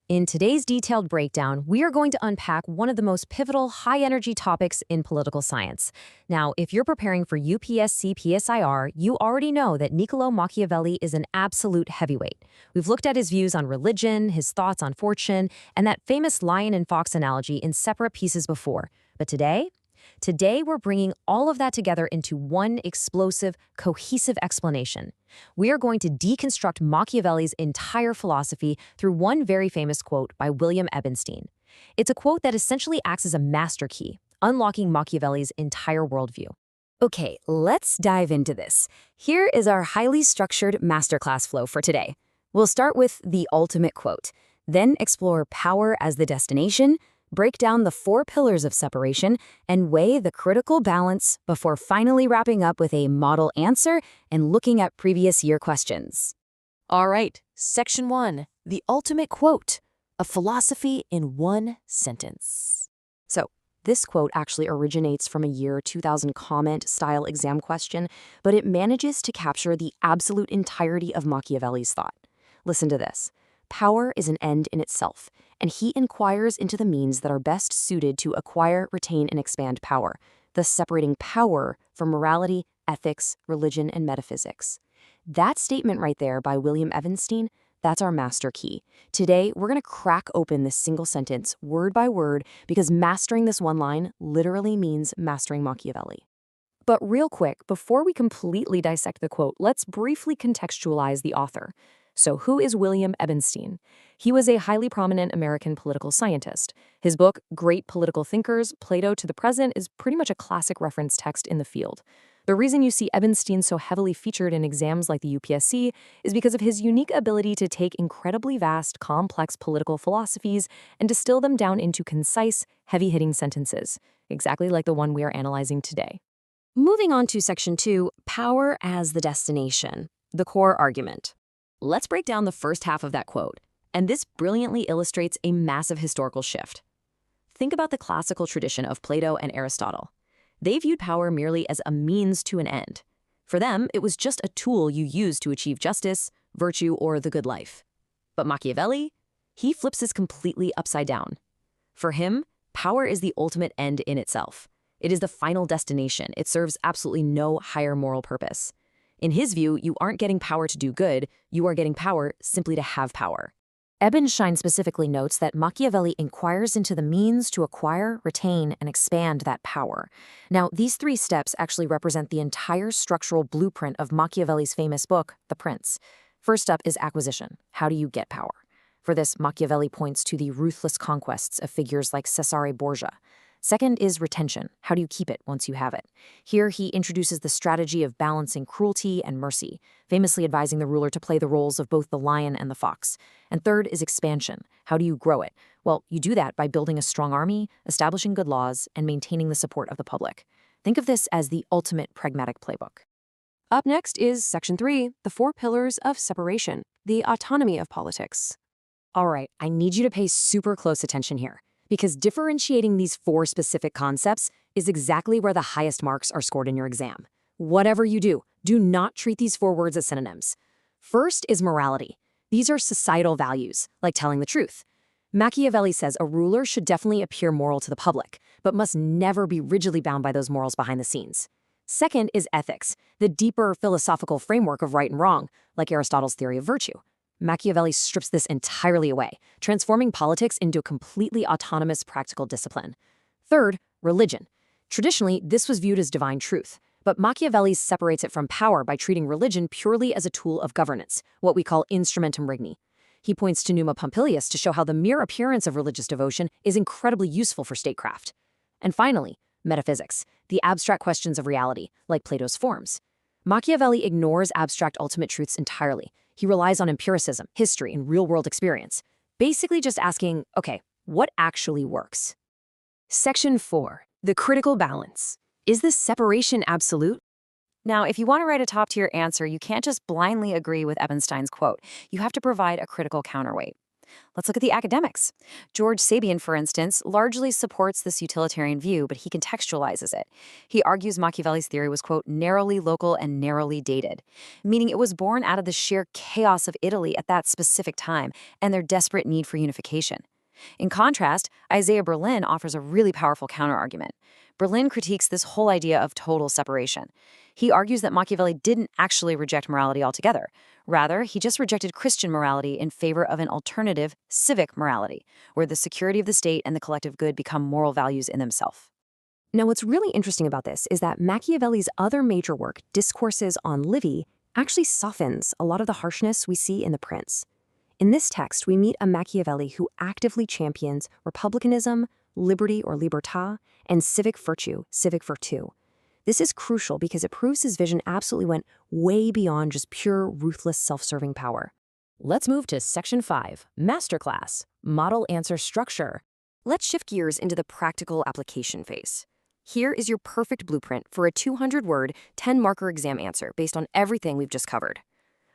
In today's detailed breakdown, we are going to unpack one of the most pivotal, high-energy topics in political science. Now, if you're preparing for UPSC PSIR, you already know that Niccolò Machiavelli is an absolute heavyweight. We've looked at his views on religion, his thoughts on fortune, and that famous lion and fox analogy in separate pieces before. But Today, we're bringing all of that together into one explosive, cohesive explanation. We are going to deconstruct Machiavelli's entire philosophy through one very famous quote by William Ebenstein. It's a quote that essentially acts as a master key, unlocking Machiavelli's entire worldview. Okay, let's dive into this. Here is our highly structured masterclass flow for today. We'll start with the ultimate quote, then explore power as the destination, break down the 4 pillars of separation, and weigh the critical balance before finally wrapping up with a model answer and looking at previous year questions. All right, Section 1, the ultimate quote, a philosophy in one sentence. So, this quote actually originates from a year 2000 comment-style exam question, but it manages to capture the absolute entirety of Machiavelli's thought. Listen to this. Power is an end in itself, and he inquires into the means that are best suited to acquire, retain, and expand power, thus separating power from morality, ethics, religion, and metaphysics. That statement right there by William Ebenstein, that's our master key. Today, we're going to crack open this single sentence, word by word, because mastering this one line literally means mastering Machiavelli. But real quick, before we completely dissect the quote, let's briefly contextualize the author. So who is William Ebenstein? He was a highly prominent American political scientist. His book, Great Political Thinkers, Plato to the Present, is pretty much a classic reference text in the field. The reason you see Ebenstein so heavily featured in exams like the UPSC is because of his unique ability to take incredibly vast, complex political philosophies and distill them down into concise, heavy-hitting sentences, exactly like the one we are analyzing today. Moving on to Section 2, Power as the Destination, the core argument. Let's break down the first half of that quote, and this brilliantly illustrates a massive historical shift. Think about the classical tradition of Plato and Aristotle. They viewed power merely as a means to an end. For them, it was just a tool you used to achieve justice, virtue, or the good life. But Machiavelli, he flips this completely upside down. For him, power is the ultimate end in itself. It is the final destination. It serves absolutely no higher moral purpose. In his view, you aren't getting power to do good, you are getting power simply to have power. Ebenstein specifically notes that Machiavelli inquires into the means to acquire, retain, and expand that power. Now, these 3 steps actually represent the entire structural blueprint of Machiavelli's famous book, The Prince. First up is acquisition. How do you get power? For this, Machiavelli points to the ruthless conquests of figures like Cesare Borgia. Second is retention. How do you keep it once you have it? Here, he introduces the strategy of balancing cruelty and mercy, famously advising the ruler to play the roles of both the lion and the fox. And third is expansion. How do you grow it? Well, you do that by building a strong army, establishing good laws, and maintaining the support of the public. Think of this as the ultimate pragmatic playbook. Up next is Section 3, the 4 pillars of separation, the autonomy of politics. All right, I need you to pay super close attention here, because differentiating these 4 specific concepts is exactly where the highest marks are scored in your exam. Whatever you do not treat these 4 words as synonyms. First is morality. These are societal values, like telling the truth. Machiavelli says a ruler should definitely appear moral to the public, but must never be rigidly bound by those morals behind the scenes. Second is ethics, the deeper philosophical framework of right and wrong, like Aristotle's theory of virtue. Machiavelli strips this entirely away, transforming politics into a completely autonomous practical discipline. Third, religion. Traditionally, this was viewed as divine truth, but Machiavelli separates it from power by treating religion purely as a tool of governance, what we call instrumentum regni. He points to Numa Pompilius to show how the mere appearance of religious devotion is incredibly useful for statecraft. And finally, metaphysics, the abstract questions of reality, like Plato's forms. Machiavelli ignores abstract ultimate truths entirely. He relies on empiricism, history, and real-world experience, basically just asking, okay, what actually works? Section 4, the critical balance. Is this separation absolute? Now, if you want to write a top-tier answer, you can't just blindly agree with Ebenstein's quote. You have to provide a critical counterweight. Let's look at the academics. George Sabian, for instance, largely supports this utilitarian view, but he contextualizes it. He argues Machiavelli's theory was, quote, narrowly local and narrowly dated, meaning it was born out of the sheer chaos of Italy at that specific time and their desperate need for unification. In contrast, Isaiah Berlin offers a really powerful counterargument. Berlin critiques this whole idea of total separation. He argues that Machiavelli didn't actually reject morality altogether. Rather, he just rejected Christian morality in favor of an alternative, civic morality, where the security of the state and the collective good become moral values in themselves. Now, what's really interesting about this is that Machiavelli's other major work, Discourses on Livy, actually softens a lot of the harshness we see in The Prince. In this text, we meet a Machiavelli who actively champions republicanism, liberty or libertà, and civic virtue, civic virtu. This is crucial because it proves his vision absolutely went way beyond just pure, ruthless, self-serving power. Let's move to Section 5, Masterclass, Model Answer Structure. Let's shift gears into the practical application phase. Here is your perfect blueprint for a 200-word, 10-marker exam answer based on everything we've just covered.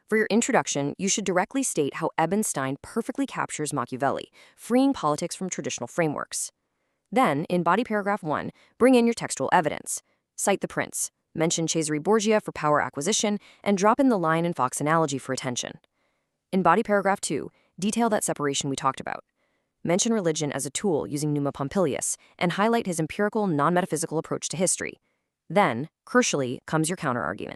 For your introduction, you should directly state how Ebenstein perfectly captures Machiavelli, freeing politics from traditional frameworks. Then, in body paragraph 1, bring in your textual evidence. Cite The Prince, mention Cesare Borgia for power acquisition, and drop in the lion and fox analogy for attention. In body paragraph 2, detail that separation we talked about. Mention religion as a tool using Numa Pompilius, and highlight his empirical, non-metaphysical approach to history. Then, crucially, comes your counterargument.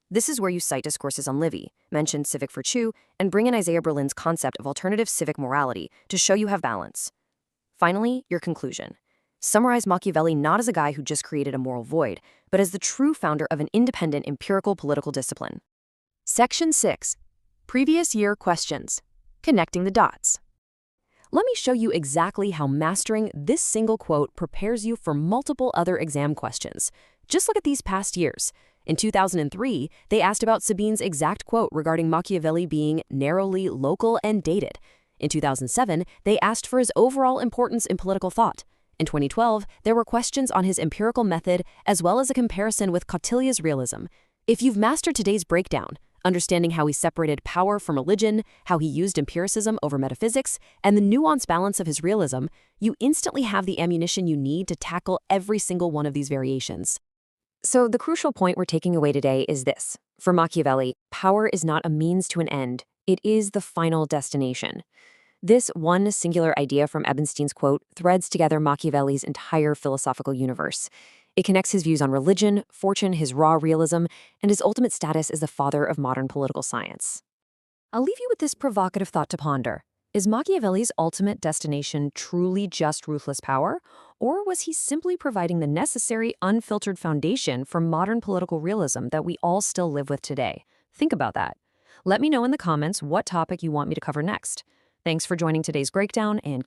This is where you cite Discourses on Livy, mention civic virtue, and bring in Isaiah Berlin's concept of alternative civic morality to show you have balance. Finally, your conclusion. Summarize Machiavelli not as a guy who just created a moral void, but as the true founder of an independent empirical political discipline. Section 6, Previous Year Questions, Connecting the Dots. Let me show you exactly how mastering this single quote prepares you for multiple other exam questions. Just look at these past years. In 2003, they asked about Sabine's exact quote regarding Machiavelli being narrowly local and dated. In 2007, they asked for his overall importance in political thought. In 2012, there were questions on his empirical method as well as a comparison with Cottiglia's realism. If you've mastered today's breakdown, understanding how he separated power from religion, how he used empiricism over metaphysics, and the nuanced balance of his realism, you instantly have the ammunition you need to tackle every single one of these variations. So the crucial point we're taking away today is this. For Machiavelli, power is not a means to an end. It is the final destination. This one singular idea from Ebenstein's quote threads together Machiavelli's entire philosophical universe. It connects his views on religion, fortune, his raw realism, and his ultimate status as the father of modern political science. I'll leave you with this provocative thought to ponder. Is Machiavelli's ultimate destination truly just ruthless power? Or was he simply providing the necessary, unfiltered foundation for modern political realism that we all still live with today? Think about that. Let me know in the comments what topic you want me to cover next. Thanks for joining today's breakdown, and